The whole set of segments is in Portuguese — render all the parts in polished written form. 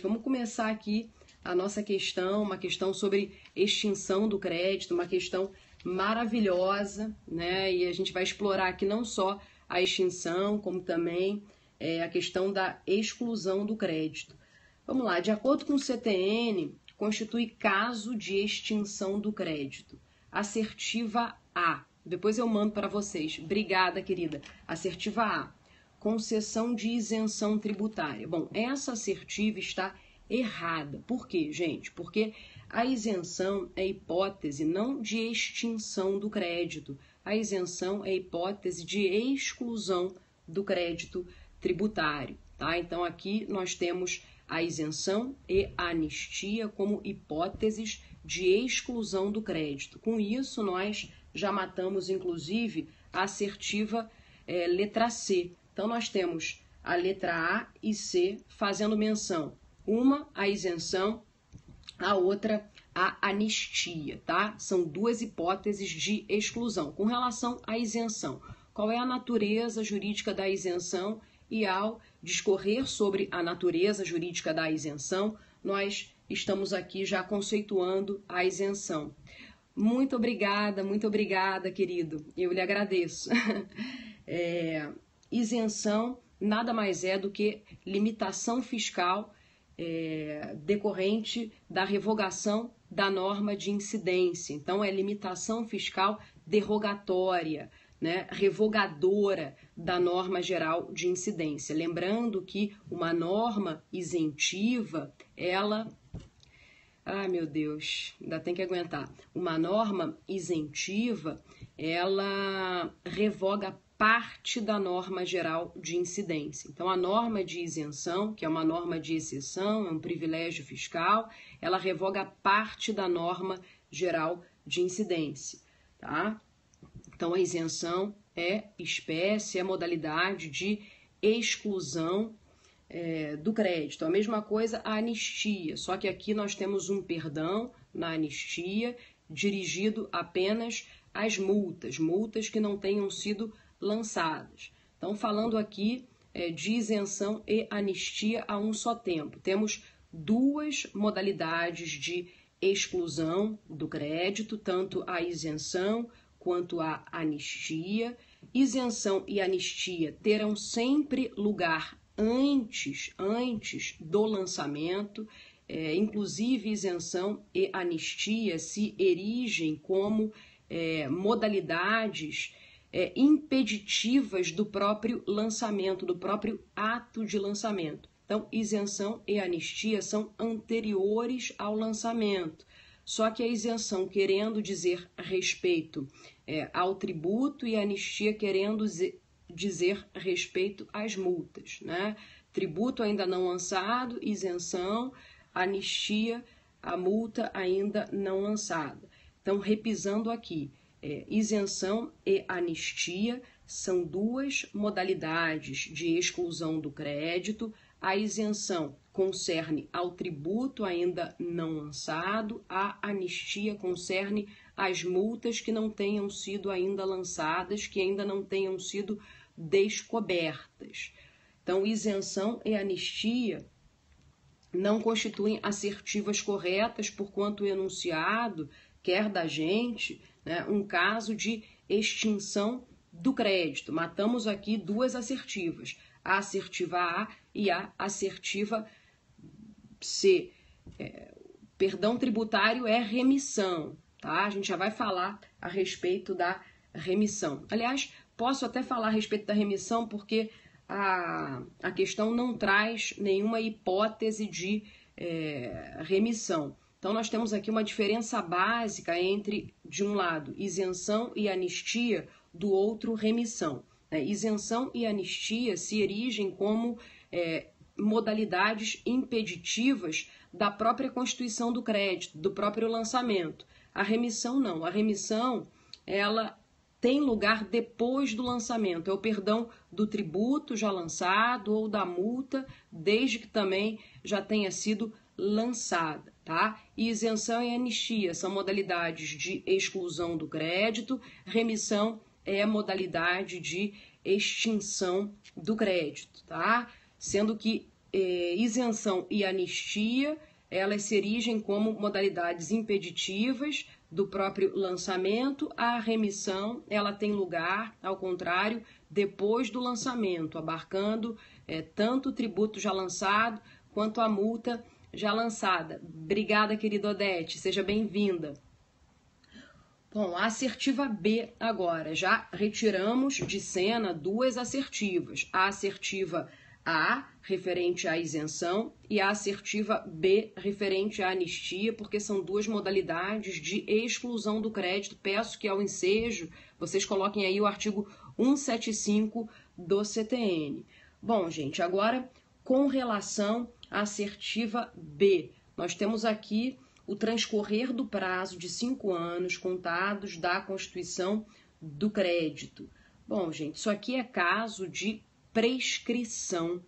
Vamos começar aqui a nossa questão, uma questão sobre extinção do crédito, uma questão maravilhosa, né? E a gente vai explorar aqui não só a extinção, como também a questão da exclusão do crédito. Vamos lá, de acordo com o CTN, constitui caso de extinção do crédito. Assertiva A. Depois eu mando para vocês. Obrigada, querida. Assertiva A. Concessão de isenção tributária. Bom, essa assertiva está errada. Por quê, gente? Porque a isenção é hipótese não de extinção do crédito. A isenção é hipótese de exclusão do crédito tributário, tá? Então aqui nós temos a isenção e a anistia como hipóteses de exclusão do crédito. Com isso, nós já matamos, inclusive, a assertiva letra C. Então, nós temos a letra A e C fazendo menção. Uma, a isenção, a outra, a anistia, tá? São duas hipóteses de exclusão. Com relação à isenção, qual é a natureza jurídica da isenção? E ao discorrer sobre a natureza jurídica da isenção, nós estamos aqui já conceituando a isenção. Muito obrigada, querido. Eu lhe agradeço. Isenção nada mais é do que limitação fiscal decorrente da revogação da norma de incidência. Então, é limitação fiscal derrogatória, né, revogadora da norma geral de incidência. Lembrando que uma norma isentiva, ela... Ai, meu Deus, ainda tem que aguentar. Uma norma isentiva, ela revoga parte da norma geral de incidência. Então, a norma de isenção, que é uma norma de exceção, é um privilégio fiscal, ela revoga parte da norma geral de incidência, tá? Então, a isenção é espécie, é modalidade de exclusão do crédito. A mesma coisa a anistia, só que aqui nós temos um perdão na anistia dirigido apenas às multas que não tenham sido lançadas. Então, falando aqui de isenção e anistia a um só tempo. Temos duas modalidades de exclusão do crédito, tanto a isenção quanto a anistia. Isenção e anistia terão sempre lugar antes do lançamento, inclusive isenção e anistia se erigem como modalidades impeditivas do próprio lançamento, do próprio ato de lançamento. Então, isenção e anistia são anteriores ao lançamento. Só que a isenção querendo dizer respeito ao tributo e a anistia querendo dizer respeito às multas, né? Tributo ainda não lançado, isenção, anistia, a multa ainda não lançada. Então, repisando aqui, isenção e anistia são duas modalidades de exclusão do crédito. A isenção concerne ao tributo ainda não lançado, a anistia concerne as multas que não tenham sido ainda lançadas, que ainda não tenham sido descobertas. Então, isenção e anistia não constituem assertivas corretas, porquanto o enunciado quer da gente, né, um caso de extinção do crédito. Matamos aqui duas assertivas, a assertiva A e a assertiva C. Perdão tributário é remissão, tá? A gente já vai falar a respeito da remissão. Aliás, posso até falar a respeito da remissão porque a questão não traz nenhuma hipótese de remissão. Então, nós temos aqui uma diferença básica entre, de um lado, isenção e anistia, do outro, remissão. Isenção e anistia se erigem como modalidades impeditivas da própria constituição do crédito, do próprio lançamento. A remissão não. A remissão, ela tem lugar depois do lançamento. É o perdão do tributo já lançado ou da multa, desde que também já tenha sido lançada, tá? E isenção e anistia são modalidades de exclusão do crédito, remissão é modalidade de extinção do crédito, tá? Sendo que isenção e anistia, elas se erigem como modalidades impeditivas do próprio lançamento. A remissão, ela tem lugar, ao contrário, depois do lançamento, abarcando tanto o tributo já lançado quanto a multa já lançada. Obrigada, querida Odete, seja bem-vinda. Bom, a assertiva B agora, já retiramos de cena duas assertivas. A assertiva A, referente à isenção, e a assertiva B, referente à anistia, porque são duas modalidades de exclusão do crédito. Peço que ao ensejo vocês coloquem aí o artigo 175 do CTN. Bom, gente, agora com relação à assertiva B, nós temos aqui o transcorrer do prazo de 5 anos contados da constituição do crédito. Bom, gente, isso aqui é caso de prescrição,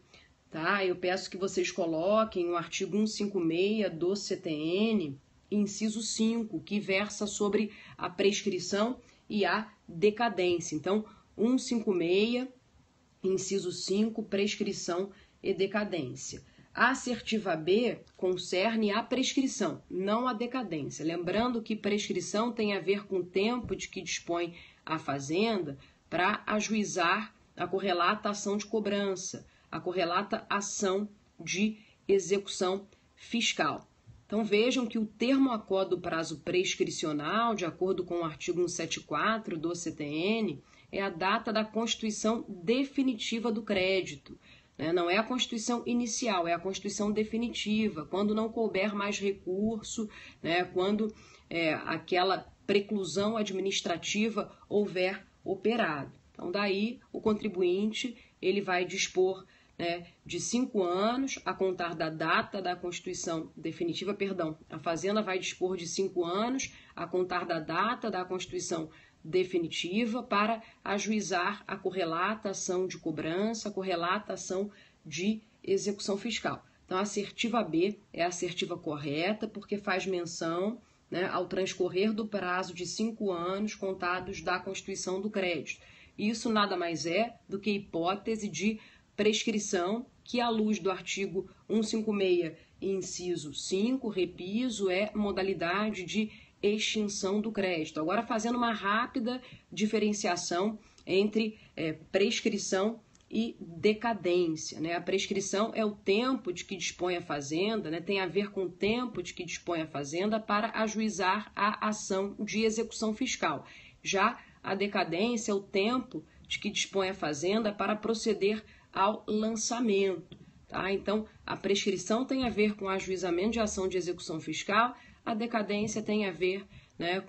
tá? Eu peço que vocês coloquem o artigo 156 do CTN, inciso 5, que versa sobre a prescrição e a decadência. Então, 156, inciso 5, prescrição e decadência. A assertiva B concerne a prescrição, não a decadência. Lembrando que prescrição tem a ver com o tempo de que dispõe a Fazenda para ajuizar a correlata ação de cobrança, a correlata ação de execução fiscal. Então vejam que o termo acó do prazo prescricional, de acordo com o artigo 174 do CTN, é a data da constituição definitiva do crédito. Não é a constituição inicial, é a constituição definitiva, quando não couber mais recurso, quando aquela preclusão administrativa houver operado. Então, daí, o contribuinte ele vai dispor de 5 anos a contar da data da constituição definitiva, a Fazenda vai dispor de 5 anos a contar da data da constituição definitiva para ajuizar a correlata ação de cobrança, a correlata ação de execução fiscal. Então, a assertiva B é a assertiva correta porque faz menção ao transcorrer do prazo de 5 anos contados da constituição do crédito. Isso nada mais é do que hipótese de prescrição que, à luz do artigo 156, inciso 5, repiso, é modalidade de extinção do crédito. Agora, fazendo uma rápida diferenciação entre prescrição e decadência. A prescrição é o tempo de que dispõe a Fazenda, tem a ver com o tempo de que dispõe a Fazenda para ajuizar a ação de execução fiscal. Já a decadência é o tempo de que dispõe a Fazenda para proceder ao lançamento. Tá? Então, a prescrição tem a ver com o ajuizamento de ação de execução fiscal, a decadência tem a ver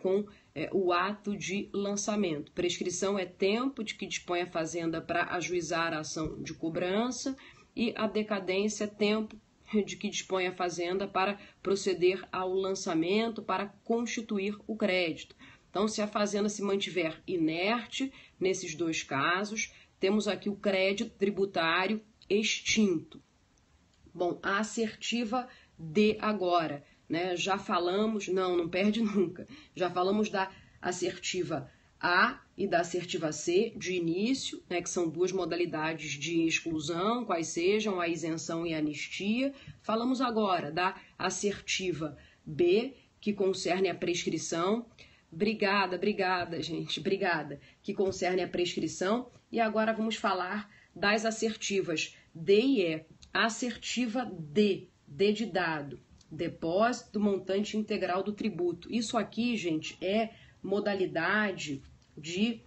com o ato de lançamento. Prescrição é tempo de que dispõe a Fazenda para ajuizar a ação de cobrança e a decadência é tempo de que dispõe a Fazenda para proceder ao lançamento, para constituir o crédito. Então, se a Fazenda se mantiver inerte, nesses dois casos, temos aqui o crédito tributário extinto. Bom, a assertiva D agora. Já falamos, não perde nunca, já falamos da assertiva A e da assertiva C de início, que são duas modalidades de exclusão, quais sejam a isenção e a anistia. Falamos agora da assertiva B, que concerne a prescrição. Obrigada, gente, obrigada, que concerne a prescrição. E agora vamos falar das assertivas D e E. A assertiva D, D de dado. Depósito do montante integral do tributo. Isso aqui, gente, é modalidade de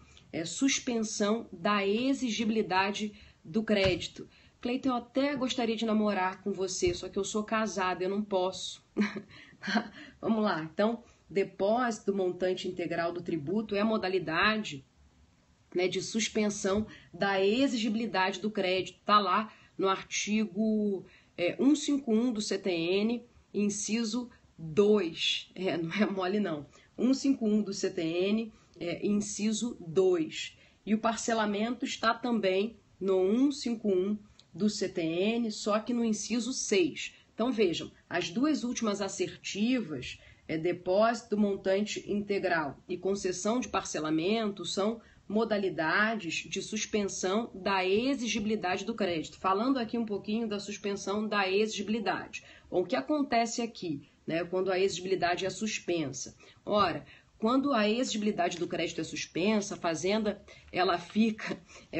suspensão da exigibilidade do crédito. Cleiton, eu até gostaria de namorar com você, só que eu sou casada, eu não posso. Vamos lá. Então, depósito do montante integral do tributo é a modalidade de suspensão da exigibilidade do crédito. Está lá no artigo 151 do CTN, inciso 2, não é mole não, 151 do CTN, inciso 2. E o parcelamento está também no 151 do CTN, só que no inciso 6. Então vejam, as duas últimas assertivas, depósito do montante integral e concessão de parcelamento, são modalidades de suspensão da exigibilidade do crédito. Falando aqui um pouquinho da suspensão da exigibilidade. Bom, o que acontece aqui, né, quando a exigibilidade é suspensa? Ora, quando a exigibilidade do crédito é suspensa, a fazenda ela fica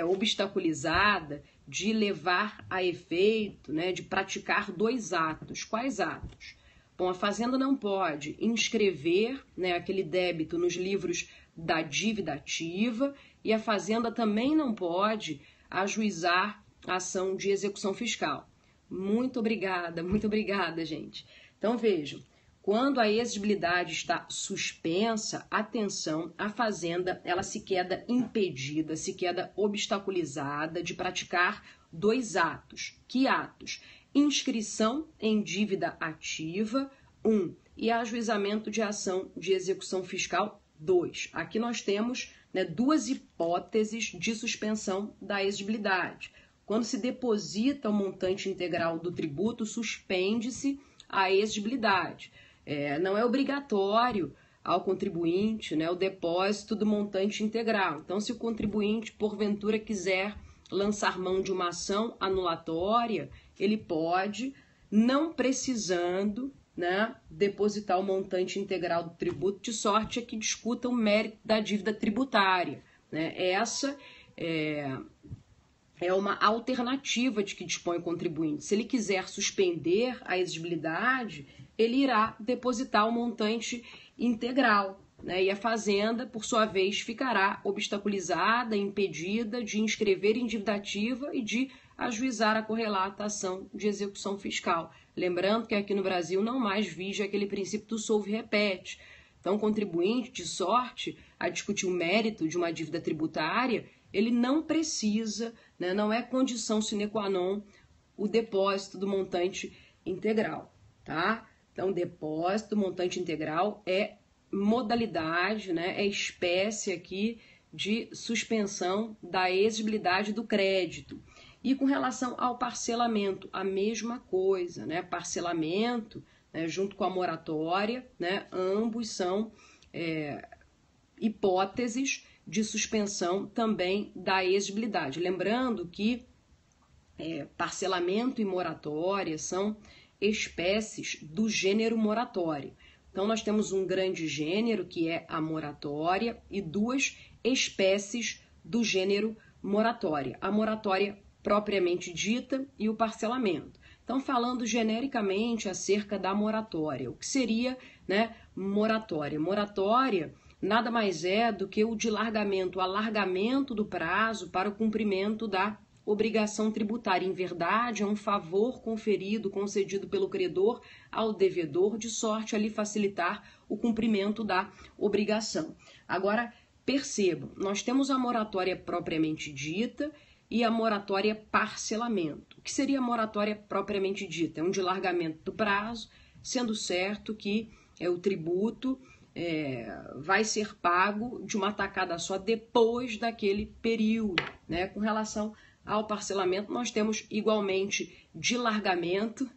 obstaculizada de levar a efeito, né, de praticar 2 atos. Quais atos? Bom, a fazenda não pode inscrever, né, aquele débito nos livros da dívida ativa e a fazenda também não pode ajuizar a ação de execução fiscal. Muito obrigada, gente. Então, vejam, quando a exigibilidade está suspensa, atenção, a fazenda ela se queda impedida, se queda obstaculizada de praticar 2 atos. Que atos? Inscrição em dívida ativa, 1, e ajuizamento de ação de execução fiscal, 2. Aqui nós temos, né, 2 hipóteses de suspensão da exigibilidade. Quando se deposita o montante integral do tributo, suspende-se a exigibilidade. Não é obrigatório ao contribuinte, né, o depósito do montante integral. Então, se o contribuinte, porventura, quiser lançar mão de uma ação anulatória, ele pode, não precisando, né, depositar o montante integral do tributo, de sorte a que discuta o mérito da dívida tributária. Né? Essa é uma alternativa de que dispõe o contribuinte. Se ele quiser suspender a exigibilidade, ele irá depositar o montante integral, né? E a fazenda, por sua vez, ficará obstaculizada, impedida de inscrever em dívida ativa e de ajuizar a correlata ação de execução fiscal. Lembrando que aqui no Brasil não mais vige aquele princípio do solve e repete. Então, o contribuinte, de sorte a discutir o mérito de uma dívida tributária, ele não precisa, né, não é condição sine qua non o depósito do montante integral, tá? Então, depósito do montante integral é modalidade, né, é espécie aqui de suspensão da exigibilidade do crédito. E com relação ao parcelamento, a mesma coisa, né? Parcelamento, né, junto com a moratória, né, ambos são hipóteses de suspensão também da exigibilidade. Lembrando que parcelamento e moratória são espécies do gênero moratório. Então, nós temos um grande gênero, que é a moratória, e 2 espécies do gênero moratória. A moratória propriamente dita e o parcelamento. Então, falando genericamente acerca da moratória, o que seria, né, moratória? Moratória nada mais é do que o dilargamento, o alargamento do prazo para o cumprimento da obrigação tributária. Em verdade, é um favor concedido pelo credor ao devedor, de sorte a lhe facilitar o cumprimento da obrigação. Agora, percebam, nós temos a moratória propriamente dita e a moratória parcelamento. O que seria a moratória propriamente dita? É um dilargamento do prazo, sendo certo que o tributo vai ser pago de uma tacada só depois daquele período, né? Com relação ao parcelamento, nós temos igualmente dilargamento,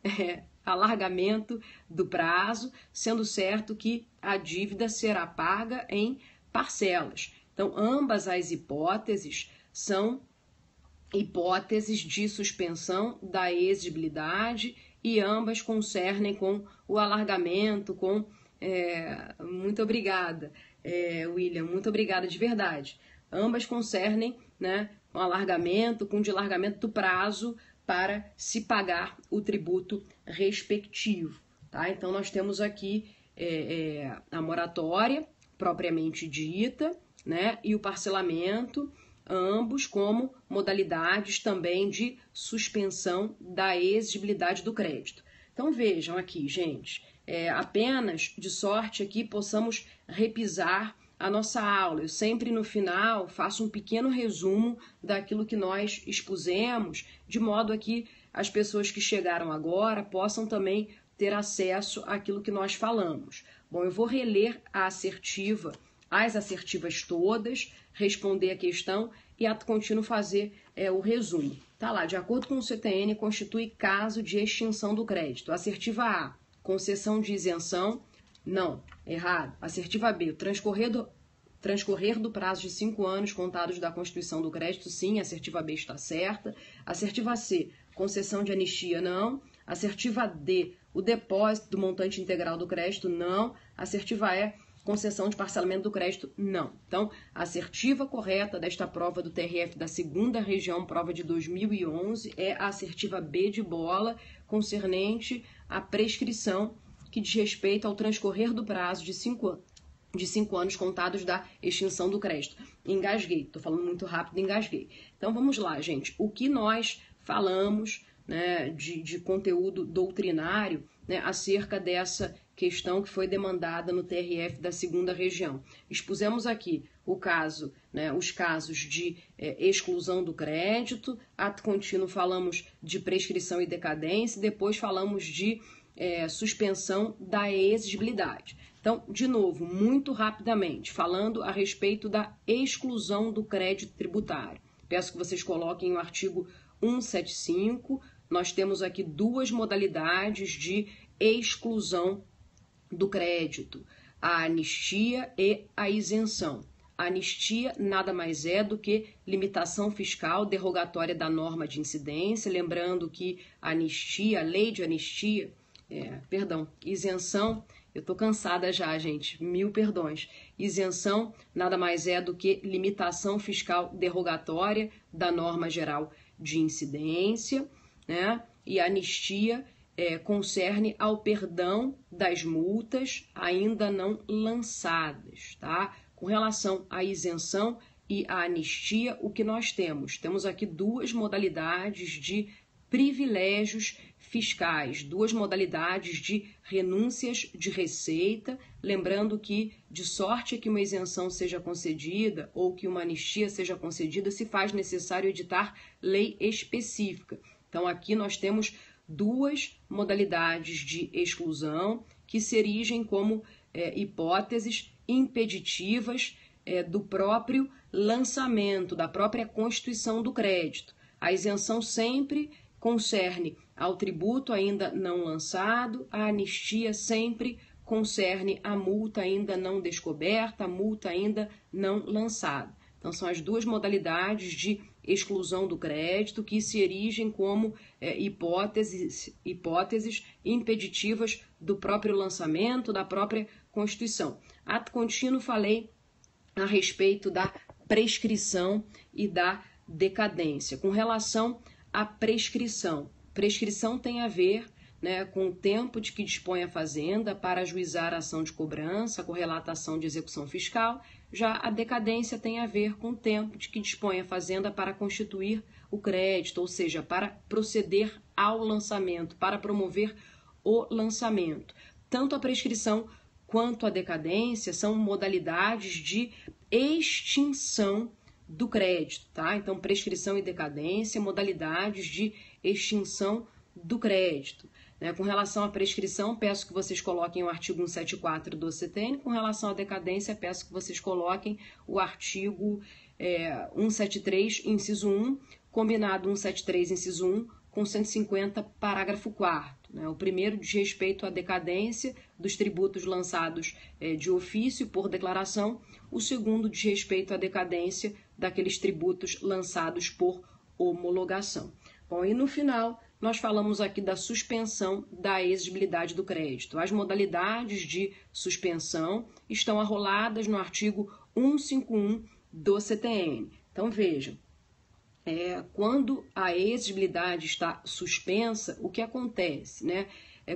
alargamento do prazo, sendo certo que a dívida será paga em parcelas. Então, ambas as hipóteses são hipóteses de suspensão da exigibilidade e ambas concernem com o alargamento, com... muito obrigada, William, muito obrigada de verdade. Ambas concernem, né, com alargamento, com dilargamento do prazo para se pagar o tributo respectivo. Tá? Então, nós temos aqui a moratória propriamente dita, né, e o parcelamento, ambos como modalidades também de suspensão da exigibilidade do crédito. Então, vejam aqui, gente, apenas de sorte aqui possamos repisar a nossa aula. Eu sempre no final faço um pequeno resumo daquilo que nós expusemos, de modo a que as pessoas que chegaram agora possam também ter acesso àquilo que nós falamos. Bom, eu vou reler a assertiva, as assertivas todas, responder a questão e, ato contínuo, fazer o resumo. Tá lá, de acordo com o CTN, constitui caso de extinção do crédito. Assertiva A, concessão de isenção. Não, errado. Assertiva B, o transcorrer transcorrer do prazo de 5 anos contados da constituição do crédito, sim, a assertiva B está certa. Assertiva C, concessão de anistia, não. Assertiva D, o depósito do montante integral do crédito, não. Assertiva E, concessão de parcelamento do crédito, não. Então, a assertiva correta desta prova do TRF da 2ª região, prova de 2011, é a assertiva B de bola, concernente à prescrição, que diz respeito ao transcorrer do prazo de 5 anos contados da extinção do crédito. Engasguei, estou falando muito rápido, engasguei. Então, vamos lá, gente. O que nós falamos, né, de conteúdo doutrinário, né, acerca dessa questão que foi demandada no TRF da 2ª região. Expusemos aqui o caso, né, os casos de exclusão do crédito, ato contínuo falamos de prescrição e decadência, depois falamos de suspensão da exigibilidade. Então, de novo, muito rapidamente, falando a respeito da exclusão do crédito tributário. Peço que vocês coloquem o artigo 175, nós temos aqui 2 modalidades de exclusão do crédito, a anistia e a isenção. A anistia nada mais é do que limitação fiscal derrogatória da norma de incidência, lembrando que a anistia, a lei de anistia, isenção, eu tô cansada já, gente, 1000 perdões. Isenção nada mais é do que limitação fiscal derrogatória da norma geral de incidência, né? E a anistia concerne ao perdão das multas ainda não lançadas, tá? Com relação à isenção e à anistia, o que nós temos? Temos aqui 2 modalidades de privilégios fiscais, 2 modalidades de renúncias de receita, lembrando que de sorte que uma isenção seja concedida ou que uma anistia seja concedida, se faz necessário editar lei específica. Então aqui nós temos 2 modalidades de exclusão que se erigem como hipóteses impeditivas do próprio lançamento, da própria constituição do crédito. A isenção sempre concerne ao tributo ainda não lançado, a anistia sempre concerne a multa ainda não descoberta, a multa ainda não lançada. Então, são as 2 modalidades de exclusão do crédito que se erigem como hipóteses impeditivas do próprio lançamento, da própria Constituição. Ato contínuo, falei a respeito da prescrição e da decadência. Com relação à prescrição, prescrição tem a ver, né, com o tempo de que dispõe a Fazenda para ajuizar a ação de cobrança, a correlatação de execução fiscal. Já a decadência tem a ver com o tempo de que dispõe a Fazenda para constituir o crédito, ou seja, para proceder ao lançamento, para promover o lançamento. Tanto a prescrição quanto a decadência são modalidades de extinção do crédito, tá? Então, prescrição e decadência, modalidades de extinção do crédito. Com relação à prescrição, peço que vocês coloquem o artigo 174 do CTN. Com relação à decadência, peço que vocês coloquem o artigo 173, inciso 1, combinado 173, inciso 1, com 150, parágrafo 4º. O primeiro diz respeito à decadência dos tributos lançados de ofício por declaração. O segundo diz respeito à decadência daqueles tributos lançados por homologação. Bom, e no final, nós falamos aqui da suspensão da exigibilidade do crédito. As modalidades de suspensão estão arroladas no artigo 151 do CTN. Então, vejam, quando a exigibilidade está suspensa, o que acontece?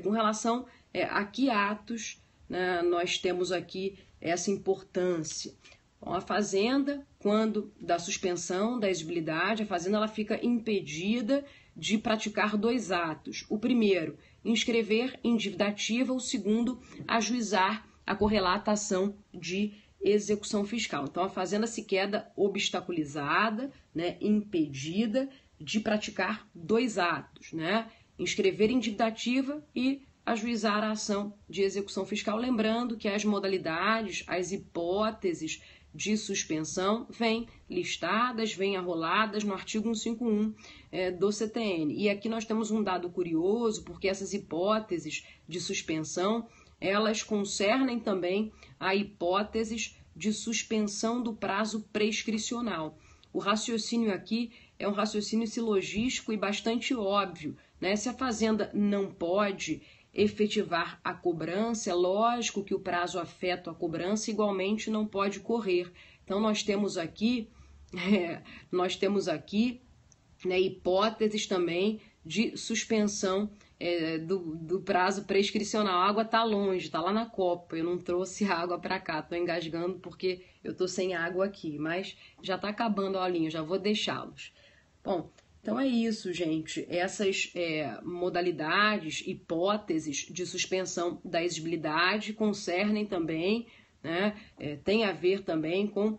Com relação a que atos, né, nós temos aqui essa importância. Bom, a Fazenda, quando da suspensão da exigibilidade, a Fazenda ela fica impedida de praticar 2 atos. O primeiro, inscrever em dívida ativa. O segundo, ajuizar a correlata ação de execução fiscal. Então, a Fazenda se queda obstaculizada, né, impedida de praticar 2 atos, né? Inscrever em dívida ativa e ajuizar a ação de execução fiscal. Lembrando que as modalidades, as hipóteses de suspensão vêm listadas, vêm arroladas no artigo 151 do CTN. E aqui nós temos um dado curioso, porque essas hipóteses de suspensão, elas concernem também a hipóteses de suspensão do prazo prescricional. O raciocínio aqui é um raciocínio silogístico e bastante óbvio, né? Se a fazenda não pode efetivar a cobrança, é lógico que o prazo afeta a cobrança, igualmente não pode correr. Então nós temos aqui, né, hipóteses também de suspensão do prazo prescricional. A água está longe, está lá na copa, eu não trouxe água para cá, estou engasgando porque eu estou sem água aqui, mas já está acabando a aulinha, já vou deixá-los. Bom, então é isso, gente. Essas modalidades, hipóteses de suspensão da exigibilidade concernem também, né, tem a ver também com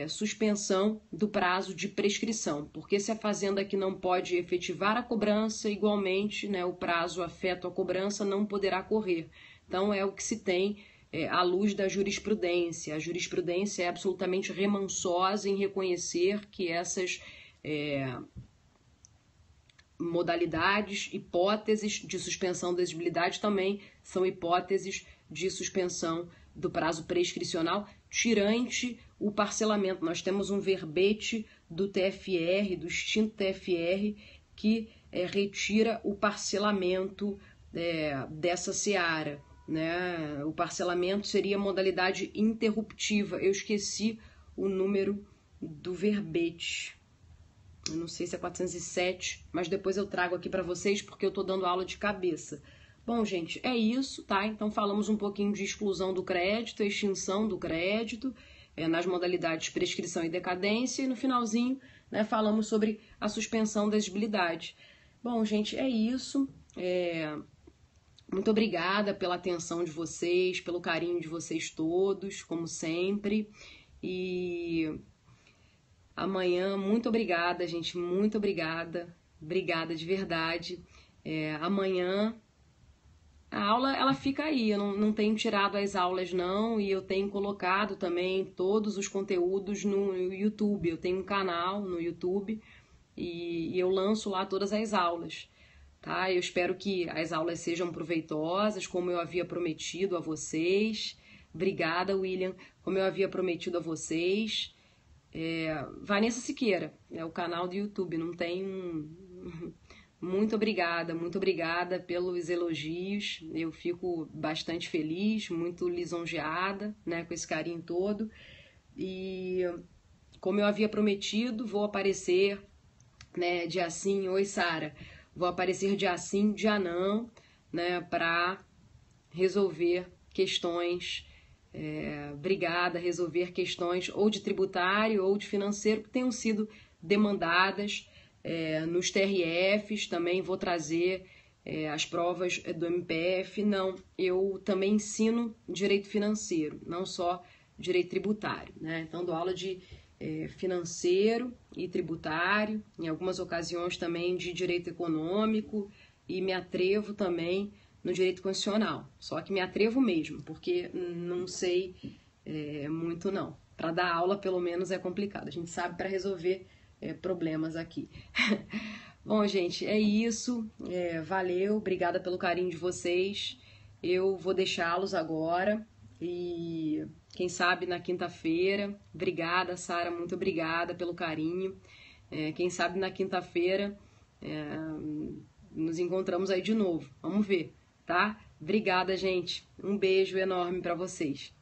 suspensão do prazo de prescrição, porque se a fazenda aqui não pode efetivar a cobrança, igualmente, né, o prazo afeto à cobrança não poderá correr. Então é o que se tem à luz da jurisprudência. A jurisprudência é absolutamente remansosa em reconhecer que essas modalidades, hipóteses de suspensão da exigibilidade também são hipóteses de suspensão do prazo prescricional, tirante o parcelamento. Nós temos um verbete do TFR, do extinto TFR, que retira o parcelamento dessa seara, né? O parcelamento seria modalidade interruptiva. Eu esqueci o número do verbete. Eu não sei se é 407, mas depois eu trago aqui para vocês porque eu estou dando aula de cabeça. Bom, gente, é isso, tá? Então falamos um pouquinho de exclusão do crédito, extinção do crédito, nas modalidades prescrição e decadência, e no finalzinho, né, falamos sobre a suspensão da exigibilidade. Bom, gente, é isso. Muito obrigada pela atenção de vocês, pelo carinho de vocês todos, como sempre. E amanhã, muito obrigada, gente, muito obrigada. Obrigada de verdade. Amanhã a aula, ela fica aí, eu não tenho tirado as aulas não, e eu tenho colocado também todos os conteúdos no YouTube. Eu tenho um canal no YouTube e eu lanço lá todas as aulas, tá? Eu espero que as aulas sejam proveitosas, como eu havia prometido a vocês. Obrigada, William. Como eu havia prometido a vocês. Vanessa Siqueira, é o canal do YouTube, não tem Muito obrigada pelos elogios. Eu fico bastante feliz, muito lisonjeada, né, com esse carinho todo. E como eu havia prometido, vou aparecer, né, dia sim. Oi, Sara. Vou aparecer dia sim, dia não, né, para resolver questões. Resolver questões ou de tributário ou de financeiro que tenham sido demandadas. Nos TRFs também vou trazer as provas do MPF. Não, eu também ensino direito financeiro, não só direito tributário, né? Então dou aula de financeiro e tributário, em algumas ocasiões também de direito econômico, e me atrevo também no direito constitucional. Só que me atrevo mesmo, porque não sei muito não. Para dar aula, pelo menos, é complicado. A gente sabe para resolver problemas aqui. Bom, gente, é isso. Valeu, obrigada pelo carinho de vocês. Eu vou deixá-los agora e quem sabe na quinta-feira. Obrigada, Sara, muito obrigada pelo carinho. Quem sabe na quinta-feira nos encontramos aí de novo. Vamos ver, tá? Obrigada, gente. Um beijo enorme para vocês.